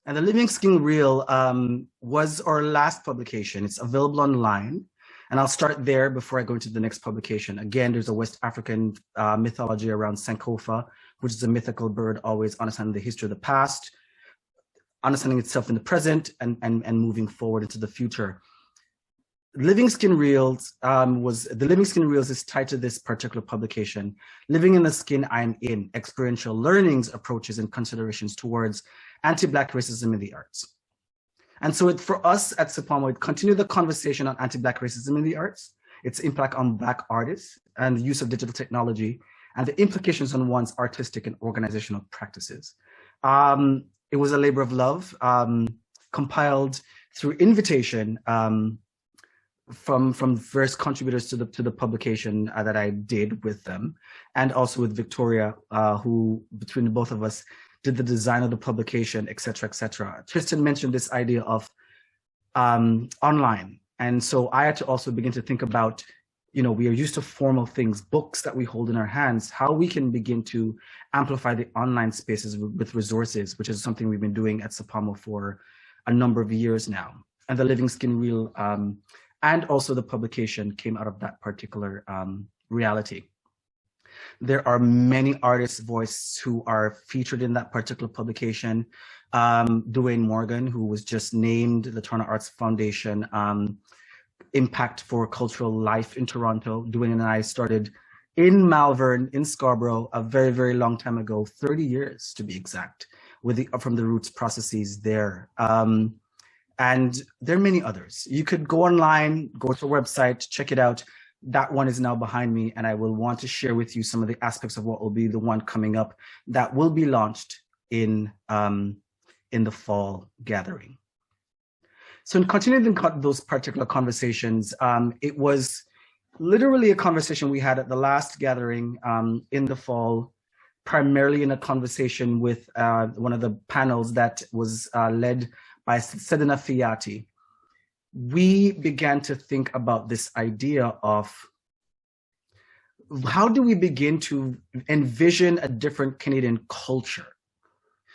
And the Living Skin Reel was our last publication. It's available online. And I'll start there before I go into the next publication. Again, there's a West African mythology around Sankofa, which is a mythical bird, always understanding the history of the past, understanding itself in the present, and moving forward into the future. Living Skin Reels the Living Skin Reels is tied to this particular publication. Living in the Skin I'm In, Experiential Learnings, Approaches, and Considerations Towards Anti-Black Racism in the Arts. And so for us at SIPAMO, it continued the conversation on anti-Black racism in the arts, its impact on Black artists, and the use of digital technology, and the implications on one's artistic and organizational practices. It was a labor of love, compiled through invitation from various contributors to the publication that I did with them, and also with Victoria, who between the both of us did the design of the publication, et cetera, et cetera. Tristan mentioned this idea of online. And so I had to also begin to think about, we are used to formal things, books that we hold in our hands, how we can begin to amplify the online spaces with resources, which is something we've been doing at SIPAMO for a number of years now. And the Living Skin Reel and also the publication came out of that particular reality. There are many artists' voices who are featured in that particular publication. Dwayne Morgan, who was just named the Toronto Arts Foundation Impact for Cultural Life in Toronto. Dwayne and I started in Malvern, in Scarborough, a very, very long time ago, 30 years to be exact, with from the roots processes there. And there are many others. You could go online, go to our website, check it out. That one is now behind me, and I will want to share with you some of the aspects of what will be the one coming up that will be launched in the fall gathering. So in continuing those particular conversations, it was literally a conversation we had at the last gathering in the fall, primarily in a conversation with one of the panels that was led by Sedina Fiati. We began to think about this idea of how do we begin to envision a different Canadian culture?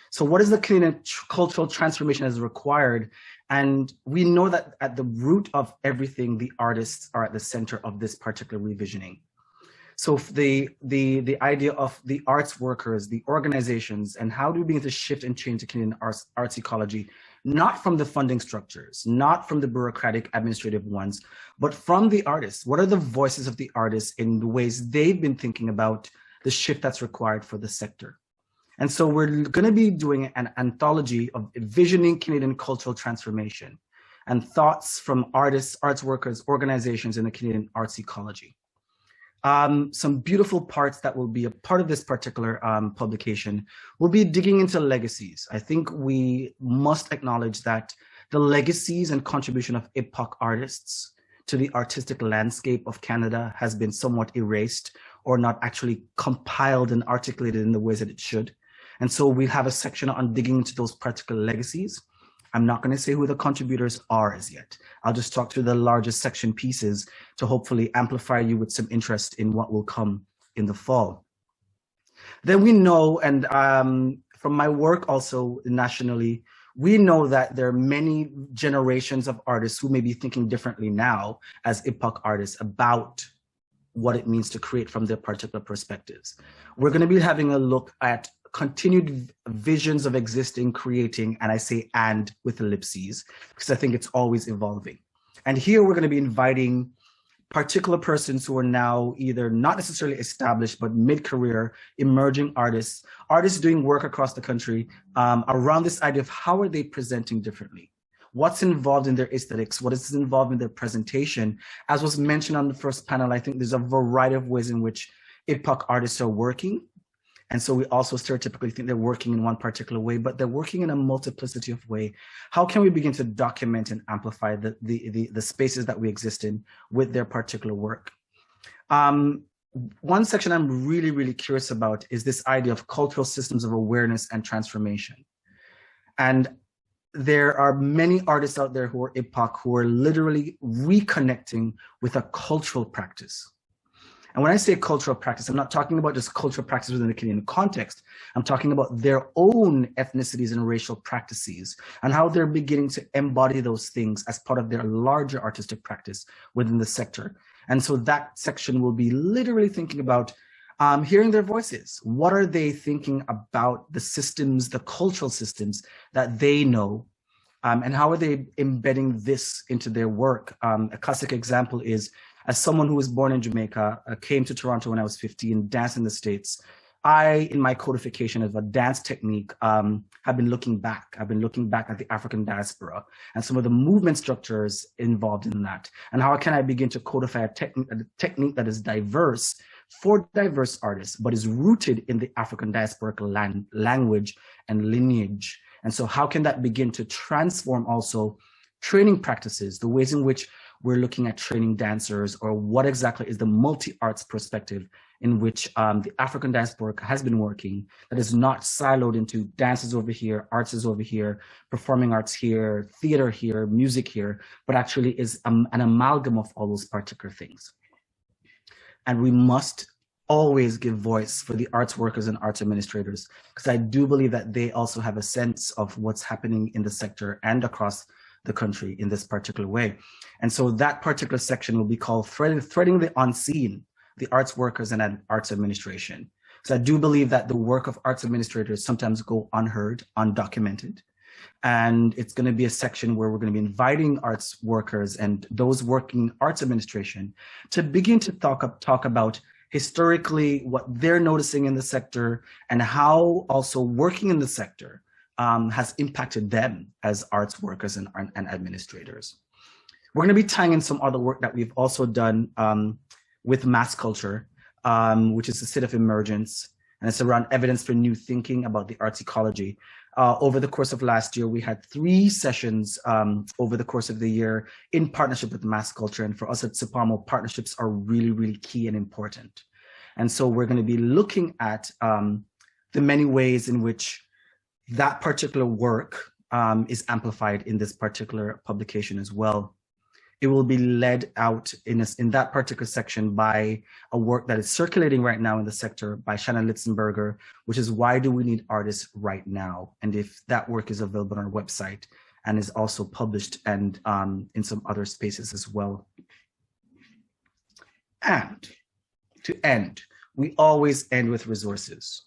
So what is the Canadian cultural transformation as required? And we know that at the root of everything, the artists are at the center of this particular revisioning. So the idea of the arts workers, the organizations, and how do we begin to shift and change the Canadian arts ecology, not from the funding structures, not from the bureaucratic administrative ones, but from the artists. What are the voices of the artists in the ways they've been thinking about the shift that's required for the sector? And so we're going to be doing an anthology of visioning Canadian cultural transformation and thoughts from artists, arts workers, organizations in the Canadian arts ecology. Some beautiful parts that will be a part of this particular publication will be digging into legacies. I think we must acknowledge that the legacies and contribution of IPOC artists to the artistic landscape of Canada has been somewhat erased or not actually compiled and articulated in the ways that it should. And so we have a section on digging into those particular legacies. I'm not going to say who the contributors are as yet. I'll just talk through the largest section pieces to hopefully amplify you with some interest in what will come in the fall. Then we know, and from my work also nationally, we know that there are many generations of artists who may be thinking differently now as IPOC artists about what it means to create from their particular perspectives. We're going to be having a look at continued visions of existing, creating, and I say and with ellipses, because I think it's always evolving. And here we're going to be inviting particular persons who are now either not necessarily established, but mid-career, emerging artists, artists doing work across the country around this idea of how are they presenting differently? What's involved in their aesthetics? What is involved in their presentation? As was mentioned on the first panel, I think there's a variety of ways in which IPOC artists are working. And so we also stereotypically think they're working in one particular way, but they're working in a multiplicity of ways. How can we begin to document and amplify the spaces that we exist in with their particular work? One section I'm really, really curious about is this idea of cultural systems of awareness and transformation. And there are many artists out there who are IPOC who are literally reconnecting with a cultural practice. And when I say cultural practice, I'm not talking about just cultural practice within the Canadian context. I'm talking about their own ethnicities and racial practices and how they're beginning to embody those things as part of their larger artistic practice within the sector. And so that section will be literally thinking about hearing their voices. What are they thinking about the systems, the cultural systems that they know, and how are they embedding this into their work? A classic example is, as someone who was born in Jamaica, came to Toronto when I was 15, danced in the States. I, in my codification of a dance technique, have been looking back. I've been looking back at the African diaspora and some of the movement structures involved in that. And how can I begin to codify a technique that is diverse for diverse artists, but is rooted in the African diasporic language and lineage. And so how can that begin to transform also training practices, the ways in which we're looking at training dancers, or what exactly is the multi-arts perspective in which the African diaspora has been working, that is not siloed into dances over here, arts is over here, performing arts here, theater here, music here, but actually is an amalgam of all those particular things. And we must always give voice for the arts workers and arts administrators, because I do believe that they also have a sense of what's happening in the sector and across the country in this particular way. And so that particular section will be called Threading the Unseen, the Arts Workers and Arts Administration. So I do believe that the work of arts administrators sometimes go unheard, undocumented. And it's going to be a section where we're going to be inviting arts workers and those working arts administration to begin to talk about historically what they're noticing in the sector and how also working in the sector has impacted them as arts workers and administrators. We're going to be tying in some other work that we've also done with Mass Culture, which is a state of emergence, and it's around evidence for new thinking about the arts ecology. Over the course of last year, we had 3 sessions over the course of the year in partnership with Mass Culture. And for us at SUPAMO, partnerships are really, really key and important. And so we're going to be looking at the many ways in which that particular work is amplified in this particular publication as well. It will be led out in that particular section by a work that is circulating right now in the sector by Shannon Litzenberger, which is Why Do We Need Artists Right Now? And if that work is available on our website and is also published and in some other spaces as well. And to end, we always end with resources.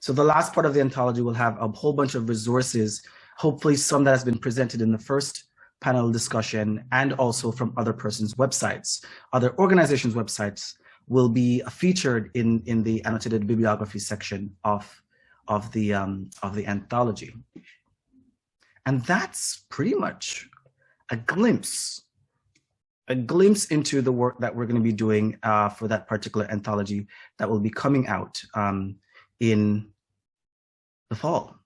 So the last part of the anthology will have a whole bunch of resources, hopefully some that has been presented in the first panel discussion and also from other persons' websites. Other organizations' websites will be featured in the annotated bibliography section of the anthology. And that's pretty much a glimpse into the work that we're going to be doing for that particular anthology that will be coming out in the fall.